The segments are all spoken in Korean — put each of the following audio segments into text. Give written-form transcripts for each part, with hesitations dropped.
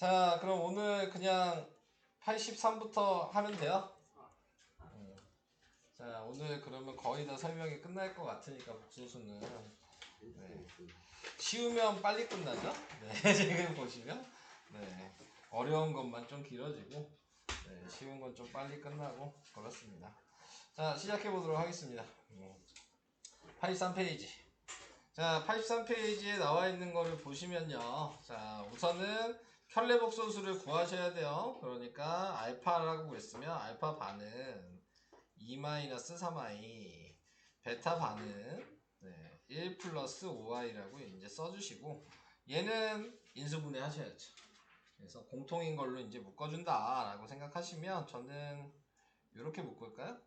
자, 그럼 오늘 그냥 83부터 하면 돼요. 자, 오늘 그러면 거의 다 설명이 끝날 것 같으니까 복수수는 네. 쉬우면 빨리 끝나죠? 네, 지금 보시면 네, 어려운 것만 좀 길어지고 네, 쉬운 건 좀 빨리 끝나고 그렇습니다. 자, 시작해 보도록 하겠습니다. 83페이지. 자, 83페이지에 나와 있는 거를 보시면요. 자, 우선은 켤레복소수를 구하셔야 돼요. 그러니까 알파라고 했으면 알파 반은 2-3i, 베타 반은 1 플러스 5i라고 이제 써주시고, 얘는 인수분해 하셔야죠. 그래서 공통인 걸로 이제 묶어준다 라고 생각하시면 저는 이렇게 묶을까요?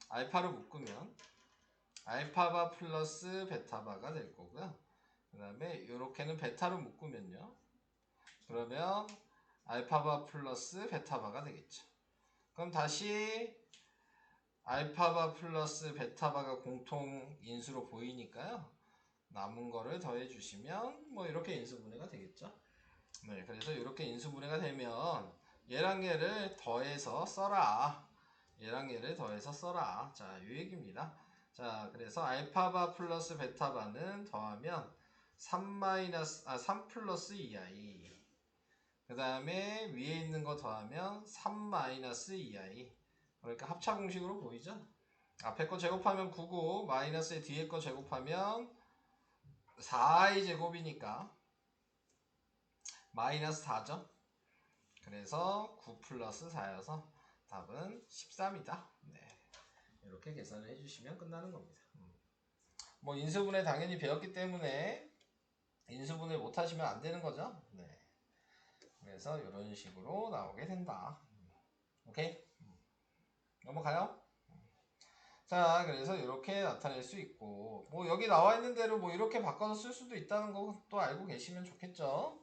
알파로 묶으면 알파바 플러스 베타바가 될 거고요. 그 다음에 이렇게는 베타로 묶으면요. 그러면 알파바 플러스 베타바가 되겠죠. 그럼 다시 알파바 플러스 베타바가 공통 인수로 보이니까요. 남은 거를 더해 주시면 뭐 이렇게 인수분해가 되겠죠. 네, 그래서 이렇게 인수분해가 되면 얘랑 얘를 더해서 써라. 얘랑 얘를 더해서 써라. 자, 이 얘기입니다. 자, 그래서 알파바 플러스 베타바는 더하면 3 플러스 2i. 그 다음에 위에 있는 거 더하면 3 2i. 그러니까 합차 공식으로 보이죠? 앞에 거 제곱하면 9고 마이너스에 뒤에 거 제곱하면 4i 제곱이니까 마이너스 4죠? 그래서 9 플러스 4여서 답은 13이다. 네. 이렇게 계산을 해주시면 끝나는 겁니다. 뭐 인수분해 당연히 배웠기 때문에 인수분해 못하시면 안 되는 거죠. 네. 그래서 이런 식으로 나오게 된다. 오케이? 넘어가요. 자, 그래서 이렇게 나타낼 수 있고, 뭐 여기 나와 있는 대로 뭐 이렇게 바꿔서 쓸 수도 있다는 것도 알고 계시면 좋겠죠.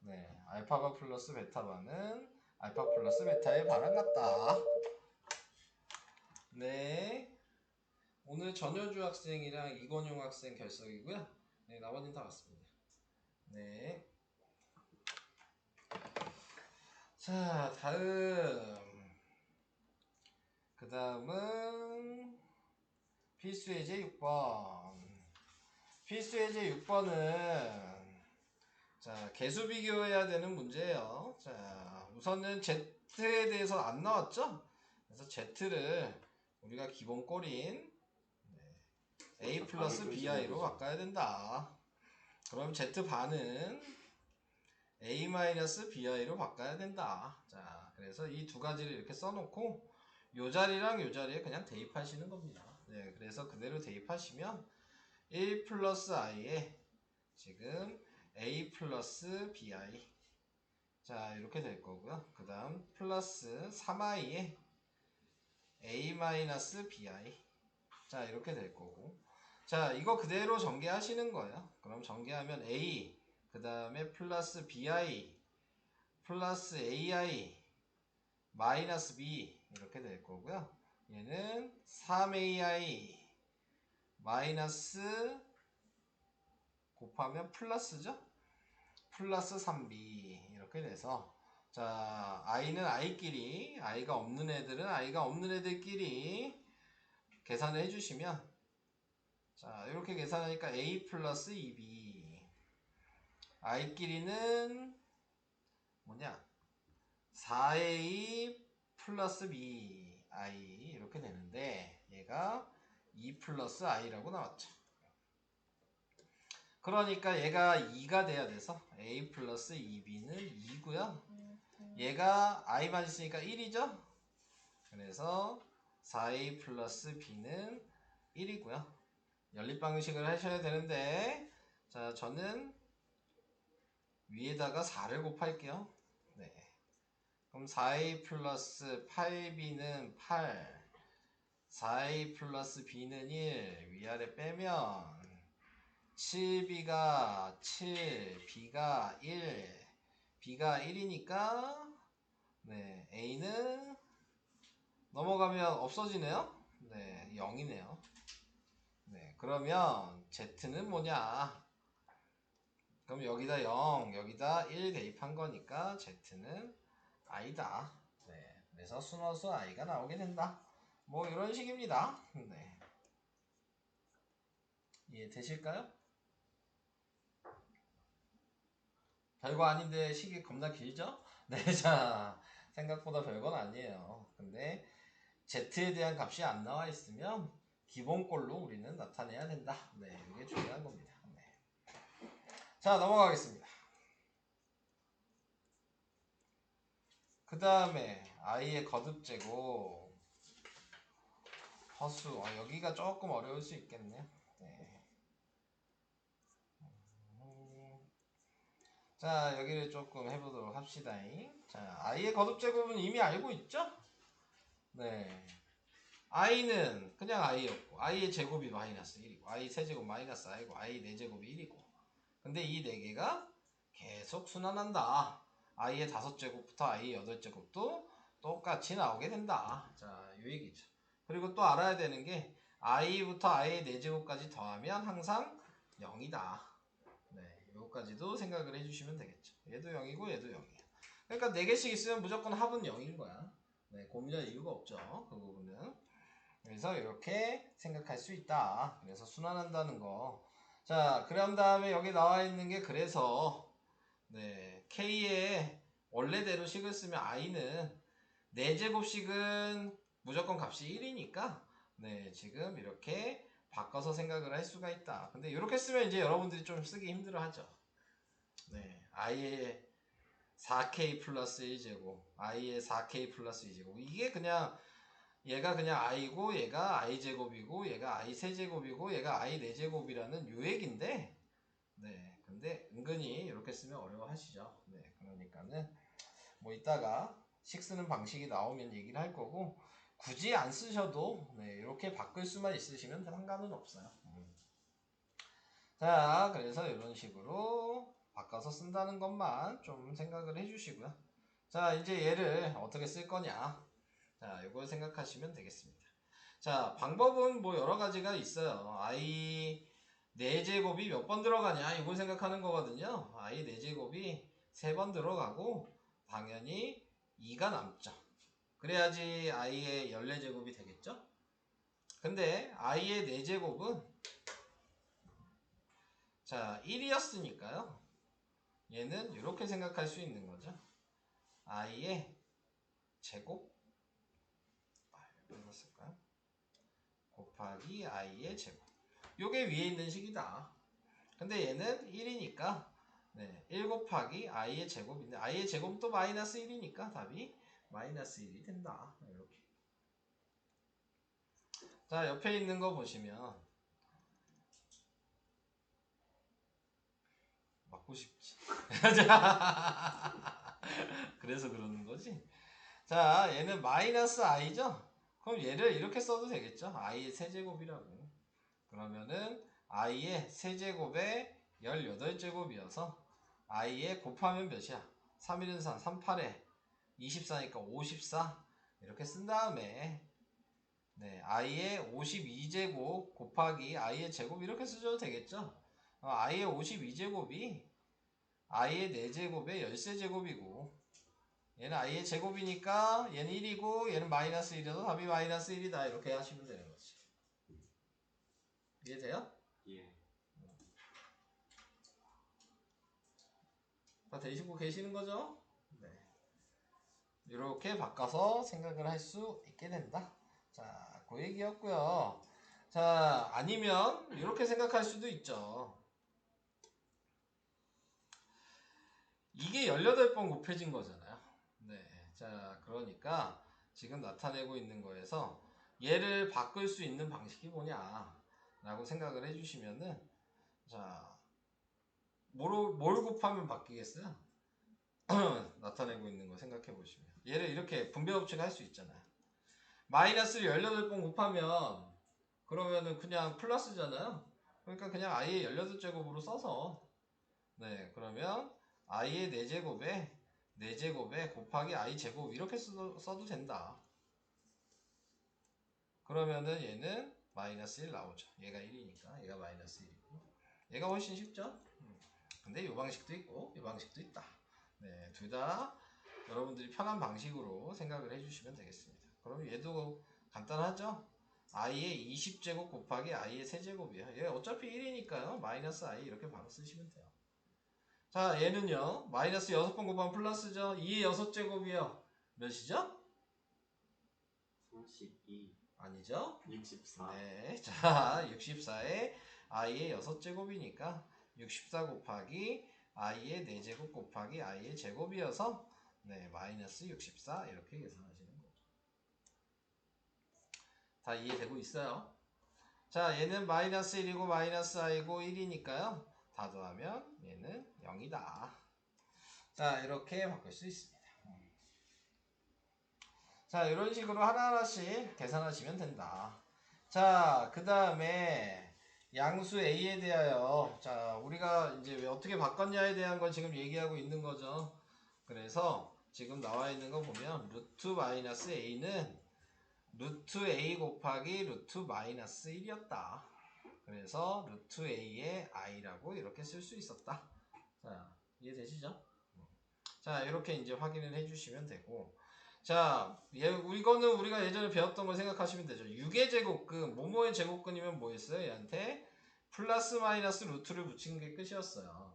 네, 알파바 플러스 베타바는 알파 플러스 베타의 반항 같다. 네, 오늘 전효주 학생이랑 이건용 학생 결석이고요. 네, 나머지는 다 맞습니다. 네. 자, 그 다음은 필수예제 6번. 필수예제 6번은 자, 개수 비교해야 되는 문제예요. 자, 우선은 Z에 대해서 안 나왔죠? 그래서 Z를 우리가 기본 꼴인 A 플러스 BI로 바꿔야 된다. 그럼 Z반은 A 마이너스 BI로 바꿔야 된다. 자, 그래서 이 두 가지를 이렇게 써놓고 요 자리랑 요 자리에 그냥 대입하시는 겁니다. 네, 그래서 그대로 대입하시면 1 플러스 I에 지금 A 플러스 BI 자 이렇게 될 거고요. 그 다음 플러스 3i에 A 마이너스 BI 자 이렇게 될 거고 자 이거 그대로 전개하시는 거예요. 그럼 전개하면 A 그 다음에 플러스 BI 플러스 AI 마이너스 B 이렇게 될 거고요. 얘는 3AI 마이너스 곱하면 플러스죠. 플러스 3b 이렇게 돼서 자 i는 i끼리 i가 없는 애들은 i가 없는 애들끼리 계산을 해주시면 자 이렇게 계산하니까 a 플러스 2b i끼리는 뭐냐 4a 플러스 b i 이렇게 되는데 얘가 2 플러스 i라고 나왔죠. 그러니까 얘가 2가 돼야 돼서 a 플러스 2b는 2고요. 얘가 i만 있으니까 1이죠. 그래서 4a 플러스 b는 1이고요. 연립방식을 하셔야 되는데 자 저는 위에다가 4를 곱할게요. 네. 그럼 4a 플러스 8b는 8 4a 플러스 b는 1 위아래 빼면 7b가 7 b가 1 b가 1이니까 네 a는 넘어가면 없어지네요. 네 0이네요. 네 그러면 z는 뭐냐 그럼 여기다 0, 여기다 1 대입한 거니까 z는 i다. 네, 그래서 순허수 i가 나오게 된다. 뭐 이런 식입니다. 네, 이해되실까요? 별거 아닌데 식이 겁나 길죠? 네, 자, 생각보다 별건 아니에요. 근데 z에 대한 값이 안 나와 있으면 기본꼴로 우리는 나타내야 된다. 네, 이게 중요한 겁니다. 네. 자, 넘어가겠습니다. 그 다음에 i의 거듭제곱 허수. 여기가 조금 어려울 수 있겠네요. 네. 자, 여기를 조금 해보도록 합시다. 자, i의 거듭제곱은 이미 알고 있죠? 네. i는 그냥 i였고 i의 제곱이 마이너스 1이고 i 세제곱 마이너스 i고 i 4제곱이 1이고 근데 이 4개가 계속 순환한다. i의 5제곱부터 i의 8제곱도 똑같이 나오게 된다. 자, 요 얘기죠. 그리고 또 알아야 되는 게 i부터 i의 4제곱까지 더하면 항상 0이다. 네, 요거까지도 생각을 해주시면 되겠죠. 얘도 0이고 얘도 0이야. 그러니까 4개씩 있으면 무조건 합은 0인 거야. 네, 고민할 이유가 없죠. 그 부분은. 그래서 이렇게 생각할 수 있다. 그래서 순환한다는 거. 자, 그런 다음에 여기 나와 있는 게 그래서 네, K의 원래대로 식을 쓰면 I는 4제곱씩은 무조건 값이 1이니까 네, 지금 이렇게 바꿔서 생각을 할 수가 있다. 근데 이렇게 쓰면 이제 여러분들이 좀 쓰기 힘들어 하죠. 네, I의 4K 플러스 1제곱, I의 4K 플러스 2제곱. 이게 그냥 얘가 그냥 i고 얘가 i 제곱이고 얘가 i 세제곱이고 얘가 i 4제곱이라는 요 얘기인데 네 근데 은근히 이렇게 쓰면 어려워하시죠. 네 그러니까는 뭐 이따가 식 쓰는 방식이 나오면 얘기를 할 거고 굳이 안 쓰셔도 네 이렇게 바꿀 수만 있으시면 상관은 없어요. 자 그래서 이런 식으로 바꿔서 쓴다는 것만 좀 생각을 해주시고요. 자 이제 얘를 어떻게 쓸 거냐. 자, 이걸 생각하시면 되겠습니다. 자, 방법은 뭐 여러 가지가 있어요. i 4제곱이 몇 번 들어가냐 이걸 생각하는 거거든요. i 4제곱이 3번 들어가고 당연히 2가 남죠. 그래야지 i의 14제곱이 되겠죠. 근데 i의 4제곱은 자 1이었으니까요. 얘는 이렇게 생각할 수 있는 거죠. i의 제곱 쓸까요? 곱하기 i의 제곱. 요게 위에 있는 식이다. 근데 얘는 1이니까 네, 1 곱하기 i의 제곱인데 i의 제곱도 마이너스 1이니까 답이 마이너스 1이 된다. 이렇게. 자, 옆에 있는 거 보시면 맞고 싶지. 그래서 그러는 거지. 자, 얘는 마이너스 i죠? 그럼 얘를 이렇게 써도 되겠죠? i의 세제곱이라고. 그러면은 i의 세제곱에 18제곱이어서 i의 곱하면 몇이야? 3일은 4, 38에 24니까 54 이렇게 쓴 다음에 네, i의 52제곱 곱하기 i의 제곱 이렇게 쓰셔도 되겠죠? i의 52제곱이 i의 4제곱에 13제곱이고 얘는 i의 제곱이니까 얘는 1이고 얘는 마이너스 1이어서 답이 마이너스 1이다 이렇게 하시면 되는 거지. 이해돼요? 예. 다 되시고 계시는 거죠? 네. 이렇게 바꿔서 생각을 할 수 있게 된다. 자, 그 얘기였고요. 자, 아니면 이렇게 생각할 수도 있죠. 이게 18번 곱해진 거잖아요. 네. 자, 그러니까 지금 나타내고 있는 거에서 얘를 바꿀 수 있는 방식이 뭐냐 라고 생각을 해주시면은 자, 뭘 곱하면 바뀌겠어요? 나타내고 있는 거 생각해 보시면 얘를 이렇게 분배 법칙 할 수 있잖아요. 마이너스를 18번 곱하면 그러면은 그냥 플러스잖아요. 그러니까 그냥 i의 18제곱으로 써서 네 그러면 i의 4제곱에 곱하기 i 제곱 이렇게 써도 된다. 그러면은 얘는 마이너스 1 나오죠. 얘가 1이니까 얘가 마이너스 1이고 얘가 훨씬 쉽죠. 근데 이 방식도 있고 이 방식도 있다. 네, 둘 다 여러분들이 편한 방식으로 생각을 해주시면 되겠습니다. 그럼 얘도 간단하죠? i의 20제곱 곱하기 i의 세제곱이에요. 얘 어차피 1이니까요. 마이너스 i 이렇게 바로 쓰시면 돼요. 자, 얘는요. 마이너스 6번 곱하면 플러스죠. 2의 6제곱이요. 몇이죠? 32. 아니죠? 64. 네. 자, 64에 i의 6제곱이니까 64 곱하기 i의 4제곱 곱하기 i의 제곱이어서 네, 마이너스 64 이렇게 계산하시는 거죠. 다 이해되고 있어요? 자, 얘는 마이너스 1이고 마이너스 i고 1이니까요. 다 더하면 얘는 0이다. 자, 이렇게 바꿀 수 있습니다. 자, 이런 식으로 하나하나씩 계산하시면 된다. 자, 그 다음에 양수 a에 대하여 자, 우리가 이제 왜 어떻게 바꿨냐에 대한 걸 지금 얘기하고 있는 거죠. 그래서 지금 나와 있는 거 보면 루트 마이너스 a는 루트 a 곱하기 루트 마이너스 1이었다. 그래서 루트 a의 i라고 이렇게 쓸 수 있었다. 자, 이해되시죠? 자, 이렇게 이제 확인을 해주시면 되고, 자, 이거는 우리가 예전에 배웠던 걸 생각하시면 되죠. 6의 제곱근, 뭐뭐의 제곱근이면 뭐였어요? 얘한테 플러스 마이너스 루트를 붙인 게 끝이었어요.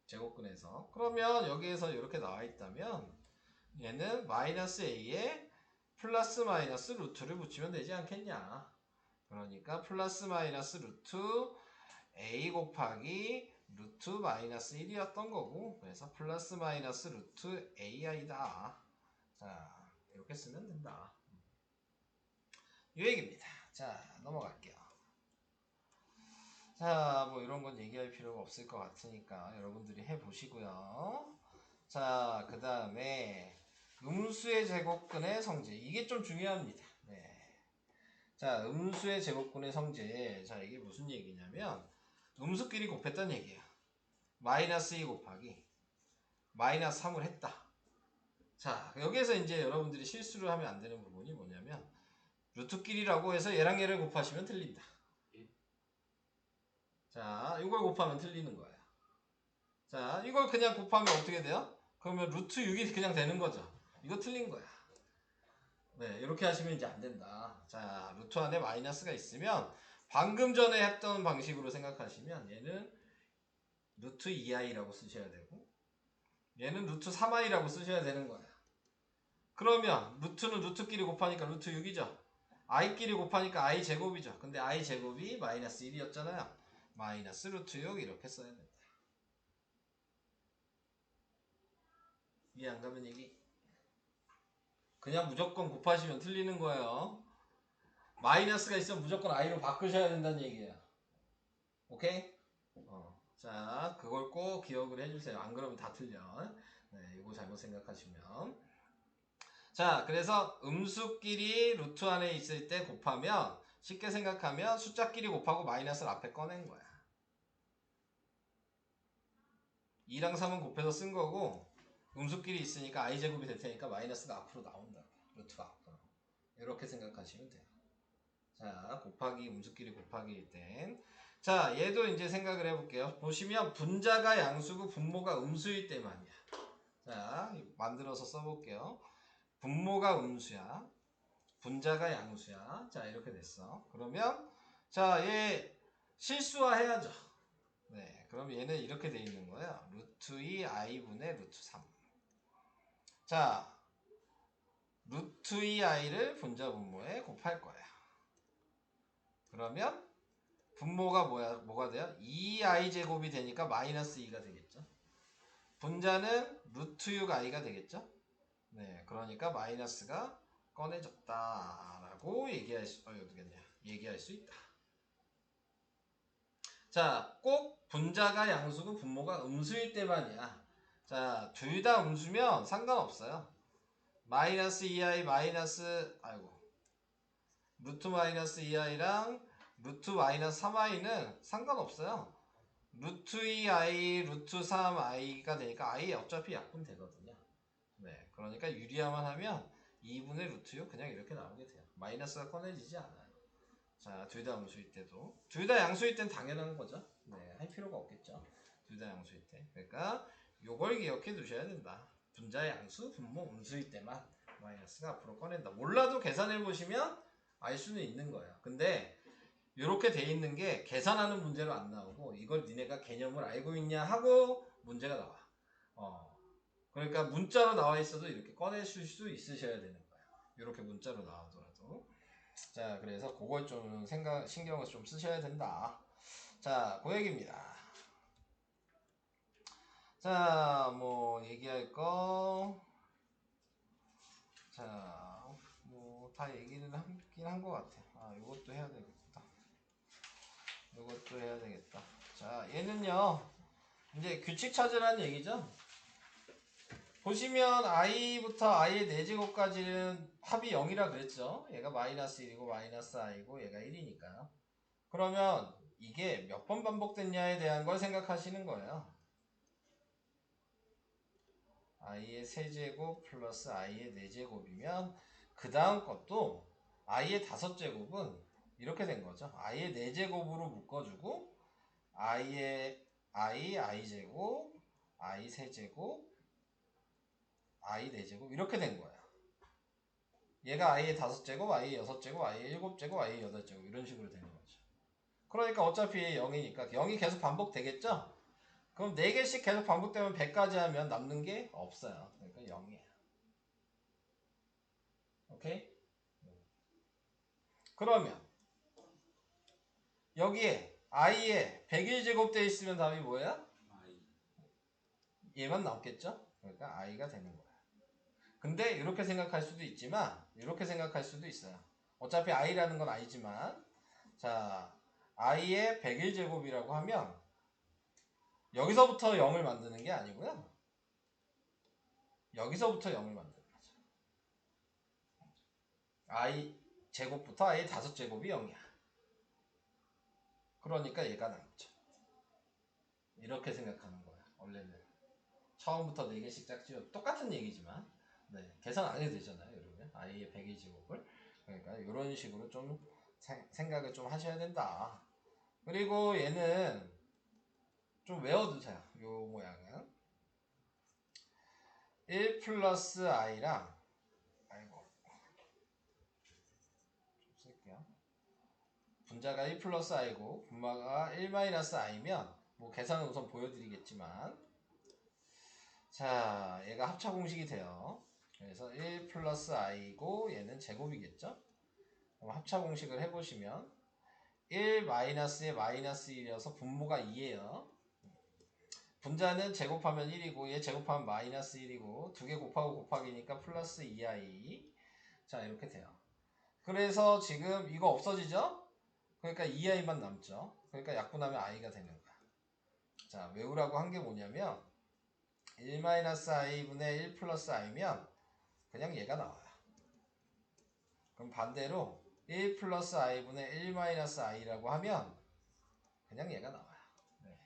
제곱근에서. 그러면 여기에서 이렇게 나와 있다면 얘는 마이너스 a에 플러스 마이너스 루트를 붙이면 되지 않겠냐. 그러니까 플러스 마이너스 루트 a 곱하기 루트 마이너스 1이었던 거고, 그래서 플러스 마이너스 루트 ai다. 자, 이렇게 쓰면 된다. 이 얘기입니다. 자, 넘어갈게요. 자, 뭐 이런 건 얘기할 필요가 없을 것 같으니까 여러분들이 해보시고요. 자, 그 다음에 음수의 제곱근의 성질. 이게 좀 중요합니다. 네. 자, 음수의 제곱근의 성질. 자, 이게 무슨 얘기냐면 음수끼리 곱했다는 얘기예요. 마이너스 2 곱하기 마이너스 3을 했다. 자, 여기에서 이제 여러분들이 실수를 하면 안 되는 부분이 뭐냐면 루트끼리라고 해서 얘랑 얘를 곱하시면 틀린다. 자, 이걸 곱하면 틀리는 거예요. 자, 이걸 그냥 곱하면 어떻게 돼요? 그러면 루트 6이 그냥 되는 거죠. 이거 틀린 거야. 네, 이렇게 하시면 이제 안 된다. 자, 루트 안에 마이너스가 있으면 방금 전에 했던 방식으로 생각하시면 얘는 루트 2i라고 쓰셔야 되고 얘는 루트 3i라고 쓰셔야 되는 거야. 그러면 루트는 루트끼리 곱하니까 루트 6이죠. i끼리 곱하니까 i 제곱이죠. 근데 i 제곱이 마이너스 1이었잖아요. 마이너스 루트 6 이렇게 써야 된다. 이해 안 가면 얘기. 그냥 무조건 곱하시면 틀리는 거예요. 마이너스가 있으면 무조건 i로 바꾸셔야 된다는 얘기예요. 오케이? 자, 그걸 꼭 기억을 해주세요. 안 그러면 다 틀려. 네, 이거 잘못 생각하시면. 자, 그래서 음수끼리 루트 안에 있을 때 곱하면 쉽게 생각하면 숫자끼리 곱하고 마이너스를 앞에 꺼낸 거야. 2랑 3은 곱해서 쓴 거고 음수끼리 있으니까 i제곱이 될 테니까 마이너스가 앞으로 나온다. 루트가 앞으로. 이렇게 생각하시면 돼요. 자, 곱하기 음수끼리 곱하기일 땐 자, 얘도 이제 생각을 해볼게요. 보시면 분자가 양수고 분모가 음수일 때만이야. 자, 만들어서 써볼게요. 분모가 음수야. 분자가 양수야. 자, 이렇게 됐어. 그러면 자, 얘 실수화 해야죠. 네, 그럼 얘는 이렇게 돼 있는 거예요. 루트 2 i분의 루트 3. 자, 루트 2i를 분자 분모에 곱할 거예요. 그러면 분모가 뭐가 돼요? 2i 제곱이 되니까 마이너스 2가 되겠죠. 분자는 루트 6i가 되겠죠. 네, 그러니까 마이너스가 꺼내졌다라고 얘기할 수 있다. 자, 꼭 분자가 양수고 분모가 음수일 때만이야. 자, 둘 다 음수면 상관없어요. 마이너스 2i 루트 마이너스 2i랑 루트 마이너스 3i는 상관없어요. 루트 2i, 루트 3i가 되니까 i 어차피 약분 되거든요. 네, 그러니까 유리화만 하면 2분의 루트 6 그냥 이렇게 나오게 돼요. 마이너스가 꺼내지지 않아요. 자, 둘 다 음수일 때도. 둘 다 양수일 땐 당연한 거죠. 네, 할 필요가 없겠죠. 둘 다 양수일 때. 그러니까 요걸 기억해 두셔야 된다. 분자 양수, 분모 음수일 때만 마이너스가 앞으로 꺼낸다. 몰라도 계산해 보시면 알 수는 있는 거예요. 근데 이렇게 돼 있는 게 계산하는 문제로 안 나오고 이걸 니네가 개념을 알고 있냐 하고 문제가 나와. 그러니까 문자로 나와 있어도 이렇게 꺼내실 수 있으셔야 되는 거예요. 이렇게 문자로 나오더라도. 자, 그래서 그걸 좀 신경을 좀 쓰셔야 된다. 자, 그 얘기입니다. 자, 뭐 얘기할 거. 자, 뭐 다 얘기를 하긴 한 것 같아. 아, 요것도 해야 되겠다. 요것도 해야 되겠다. 자, 얘는요. 이제 규칙 찾으라는 얘기죠. 보시면 i부터 i의 4제곱까지는 합이 0이라 그랬죠. 얘가 마이너스 1이고 마이너스 i고 얘가 1이니까. 그러면 이게 몇 번 반복됐냐에 대한 걸 생각하시는 거예요. i의 세제곱 플러스 i의 4제곱이면 그 다음 것도 i의 5제곱은 이렇게 된 거죠. i의 4제곱으로 묶어주고 i의 i제곱, i 세제곱, i 4제곱 이렇게 된 거예요. 얘가 i의 5제곱, i의 6제곱, i의 7제곱, i의 8제곱 이런 식으로 되는 거죠. 그러니까 어차피 0이니까 0이 계속 반복되겠죠? 그럼 4개씩 계속 반복되면 100까지 하면 남는 게 없어요. 그러니까 0이에요. 오케이? 그러면 여기에 i에 101제곱 돼 있으면 답이 뭐예요? 얘만 남겠죠? 그러니까 i가 되는 거예요. 근데 이렇게 생각할 수도 있지만 이렇게 생각할 수도 있어요. 어차피 i라는 건 i지만 자 i의 101제곱이라고 하면 여기서부터 0을 만드는 게 아니고요. 여기서부터 0을 만드는 거죠. i 제곱부터 i의 5제곱이 0이야. 그러니까 얘가 남죠. 이렇게 생각하는 거야. 원래는 처음부터 4개씩 짝지어 똑같은 얘기지만 네, 계산 안 해도 되잖아요. 이러면 i의 101제곱을 그러니까 이런 식으로 좀 생각을 좀 하셔야 된다. 그리고 얘는 좀 외워두세요. 요 모양은 1 플러스 i랑 아이고 좀 쓸게요. 분자가 1 플러스 i고 분모가 1 마이너스 i면 뭐 계산은 우선 보여드리겠지만 자 얘가 합차 공식이 돼요. 그래서 1 플러스 i고 얘는 제곱이겠죠. 그럼 합차 공식을 해보시면 1 마이너스에 마이너스 1이어서 분모가 2예요. 분자는 제곱하면 1이고 얘 제곱하면 마이너스 1이고 두 개 곱하고 곱하기니까 플러스 2i. 자 이렇게 돼요. 그래서 지금 이거 없어지죠? 그러니까 2i만 남죠. 그러니까 약분하면 i가 되는 거야. 자 외우라고 한 게 뭐냐면 1-i분의 1 플러스 i면 그냥 얘가 나와요. 그럼 반대로 1 플러스 i분의 1 마이너스 i라고 하면 그냥 얘가 나와요. 네.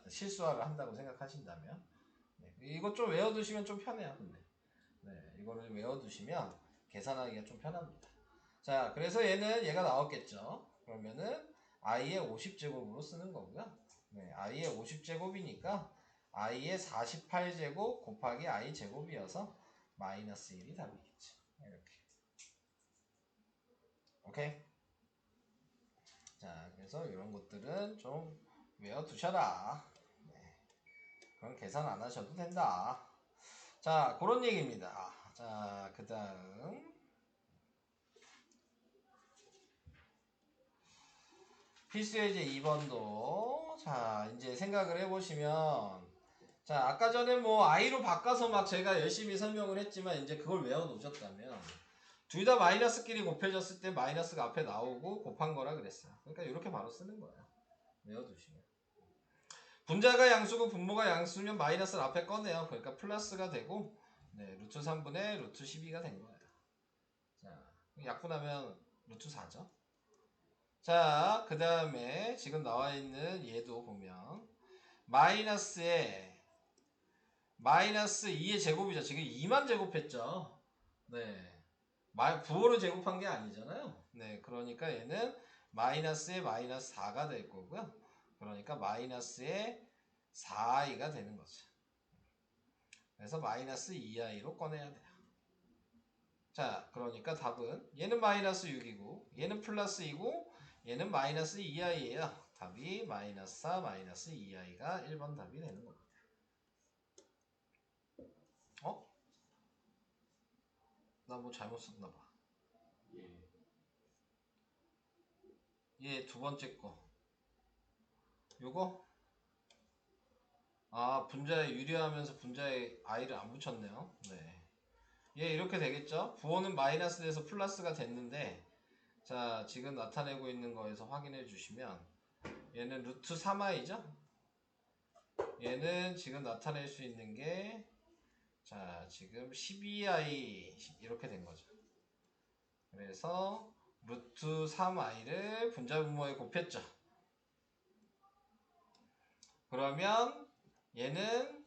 실수화를 한다고 생각하신다면 네. 이것 좀 외워두시면 좀 편해요. 근데 네. 이거를 외워두시면 계산하기가 좀 편합니다. 자 그래서 얘가 나왔겠죠. 그러면은 i의 50제곱으로 쓰는 거고요. 네. i의 50제곱이니까 i의 48제곱 곱하기 i 제곱이어서 마이너스 1이 답이겠죠. 이렇게. 오케이? 자, 그래서 이런 것들은 좀 외워두셔라. 네. 그럼 계산 안 하셔도 된다. 자, 그런 얘기입니다. 자, 그 다음. 필수예제 2번도. 자, 이제 생각을 해보시면. 자, 아까 전에 뭐, i로 바꿔서 막 제가 열심히 설명을 했지만, 이제 그걸 외워놓으셨다면, 둘 다 마이너스끼리 곱해졌을 때 마이너스가 앞에 나오고 곱한 거라 그랬어요. 그러니까 이렇게 바로 쓰는 거예요. 외워두시면. 분자가 양수고 분모가 양수면 마이너스를 앞에 꺼내요. 그러니까 플러스가 되고 네, 루트 3분의 루트 12가 된 거예요. 자, 약분하면 루트 4죠. 자, 그 다음에 지금 나와 있는 얘도 보면 마이너스에 마이너스 2의 제곱이죠. 지금 2만 제곱했죠. 네. 9호를 제곱한 게 아니잖아요. 네, 그러니까 얘는 마이너스에 마이너스 4가 될 거고요. 그러니까 마이너스에 4i가 되는 거죠. 그래서 마이너스 2i로 꺼내야 돼요. 자, 그러니까 답은 얘는 마이너스 6이고 얘는 플러스 2고 얘는 마이너스 2i예요. 답이 마이너스 4 마이너스 2i가 1번 답이 되는 겁니다. 어? 나 뭐 잘못 썼나 봐. 얘 두 번째 거. 요거? 아, 분자에 유리하면서 분자에 i를 안 붙였네요. 네. 얘 이렇게 되겠죠? 부호는 마이너스 돼서 플러스가 됐는데, 자, 지금 나타내고 있는 거에서 확인해 주시면 얘는 루트 3i죠? 얘는 지금 나타낼 수 있는 게, 자, 지금 12i 이렇게 된 거죠. 그래서 루트 3i를 분자 분모에 곱했죠. 그러면 얘는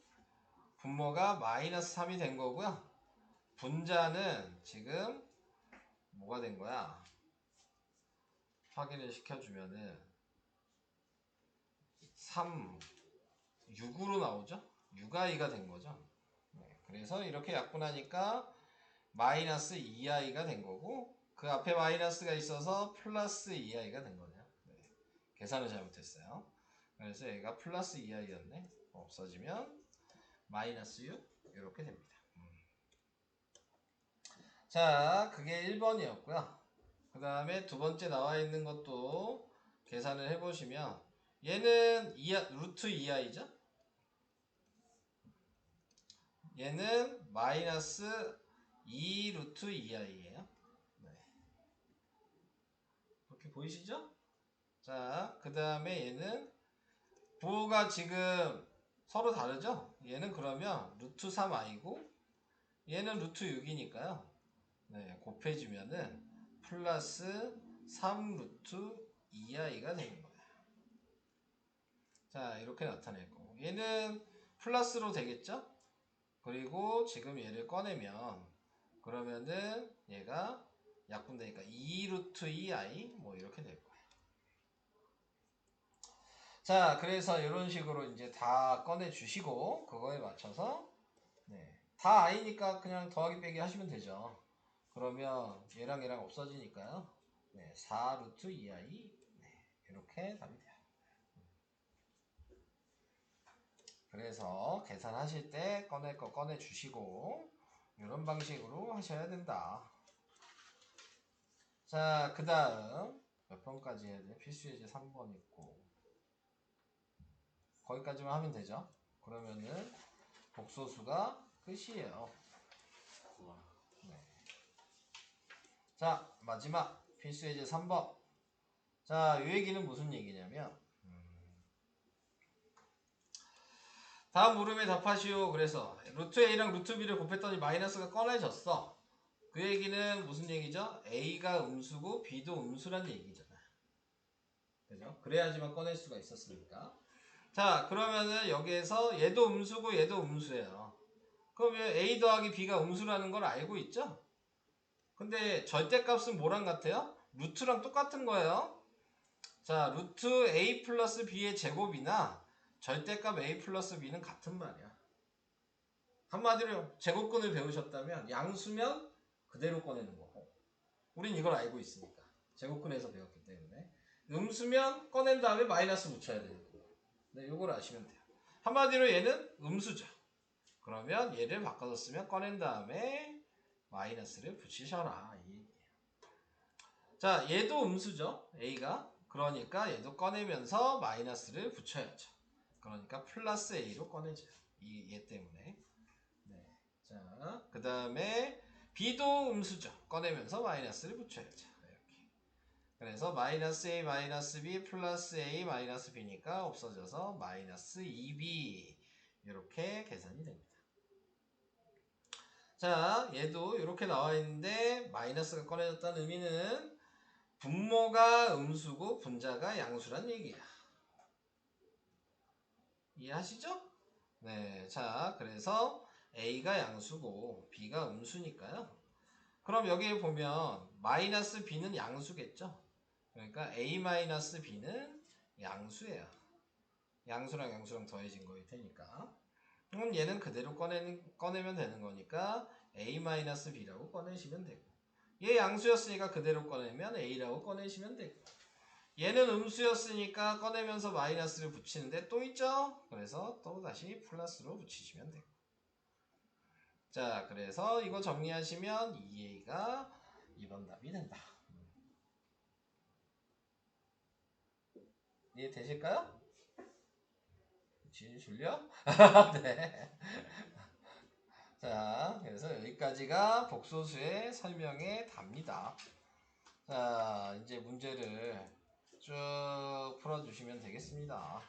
분모가 마이너스 3이 된 거고요. 분자는 지금 뭐가 된 거야? 확인을 시켜주면은 3, 6으로 나오죠? 6i가 된 거죠. 네, 그래서 이렇게 약분하니까 마이너스 2i가 된 거고 그 앞에 마이너스가 있어서 플러스 2i가 된 거네요. 네, 계산을 잘못했어요. 그래서 얘가 플러스 2i였네. 없어지면 마이너스 6 이렇게 됩니다. 자, 그게 1번이었고요. 그 다음에 두 번째 나와 있는 것도 계산을 해보시면 얘는 루트 2i죠? 얘는 마이너스 2 루트 2i예요. 네. 이렇게 보이시죠? 자, 그 다음에 얘는 부호가 지금 서로 다르죠? 얘는 그러면 루트 3i고 얘는 루트 6이니까요. 네, 곱해주면은 플러스 3 루트 2i가 되는 거예요. 자, 이렇게 나타낼 거고 얘는 플러스로 되겠죠? 그리고 지금 얘를 꺼내면 그러면은 얘가 약분되니까 2 루트 2i 뭐 이렇게 될 거예요. 자, 그래서 이런 식으로 이제 다 꺼내 주시고 그거에 맞춰서 네, 다 i니까 그냥 더하기 빼기 하시면 되죠. 그러면 얘랑 얘랑 없어지니까요. 네, 4 루트 2i 네, 이렇게 답이 돼요. 그래서 계산하실 때 꺼낼 거 꺼내 주시고 이런 방식으로 하셔야 된다. 자, 그 다음 몇 번까지 해야 돼? 필수 예제 3번 있고 거기까지만 하면 되죠. 그러면은 복소수가 끝이에요. 네. 자, 마지막 필수 예제 3번. 자, 이 얘기는 무슨 얘기냐면 다음 물음에 답하시오. 그래서 루트 A랑 루트 B를 곱했더니 마이너스가 꺼내졌어. 그 얘기는 무슨 얘기죠? A가 음수고 B도 음수란 얘기잖아요. 그죠? 그래야지만 꺼낼 수가 있었으니까. 자, 그러면은 여기에서 얘도 음수고 얘도 음수예요. 그러면 A 더하기 B가 음수라는 걸 알고 있죠? 근데 절대값은 뭐랑 같아요? 루트랑 똑같은 거예요. 자, 루트 A 플러스 B의 제곱이나 절대값 A 플러스 B는 같은 말이야. 한마디로 제곱근을 배우셨다면 양수면 그대로 꺼내는 거고 우린 이걸 알고 있으니까 제곱근에서 배웠기 때문에 음수면 꺼낸 다음에 마이너스 붙여야 되는 거고 네, 이걸 아시면 돼요. 한마디로 얘는 음수죠. 그러면 얘를 바꿔서 쓰면 꺼낸 다음에 마이너스를 붙이셔라 이 얘기예요. 자, 얘도 음수죠. A가. 그러니까 얘도 꺼내면서 마이너스를 붙여야죠. 그러니까 플러스 A로 꺼내죠. 얘 때문에. 네. 자, 그 다음에 B도 음수죠. 꺼내면서 마이너스를 붙여야죠. 이렇게. 그래서 마이너스 A 마이너스 B 플러스 A 마이너스 B니까 없어져서 마이너스 2B 이렇게 계산이 됩니다. 자, 얘도 이렇게 나와 있는데 마이너스가 꺼내졌다는 의미는 분모가 음수고 분자가 양수란 얘기야. 이해하시죠? 네, 자, 그래서 A가 양수고 B가 음수니까요. 그럼 여기에 보면 마이너스 B는 양수겠죠? 그러니까 A 마이너스 B는 양수예요. 양수랑 양수랑 더해진 거일 테니까. 그럼 얘는 그대로 꺼내면 되는 거니까 a-b라고 꺼내시면 되고, 얘 양수였으니까 그대로 꺼내면 a라고 꺼내시면 되고, 얘는 음수였으니까 꺼내면서 마이너스를 붙이는데 또 있죠? 그래서 또 다시 플러스로 붙이시면 되고. 자, 그래서 이거 정리하시면 2a가 2번 답이 된다. 이해되실까요? 줄려? 네. 자, 그래서 여기까지가 복소수의 설명에 답니다. 자, 이제 문제를 쭉 풀어주시면 되겠습니다.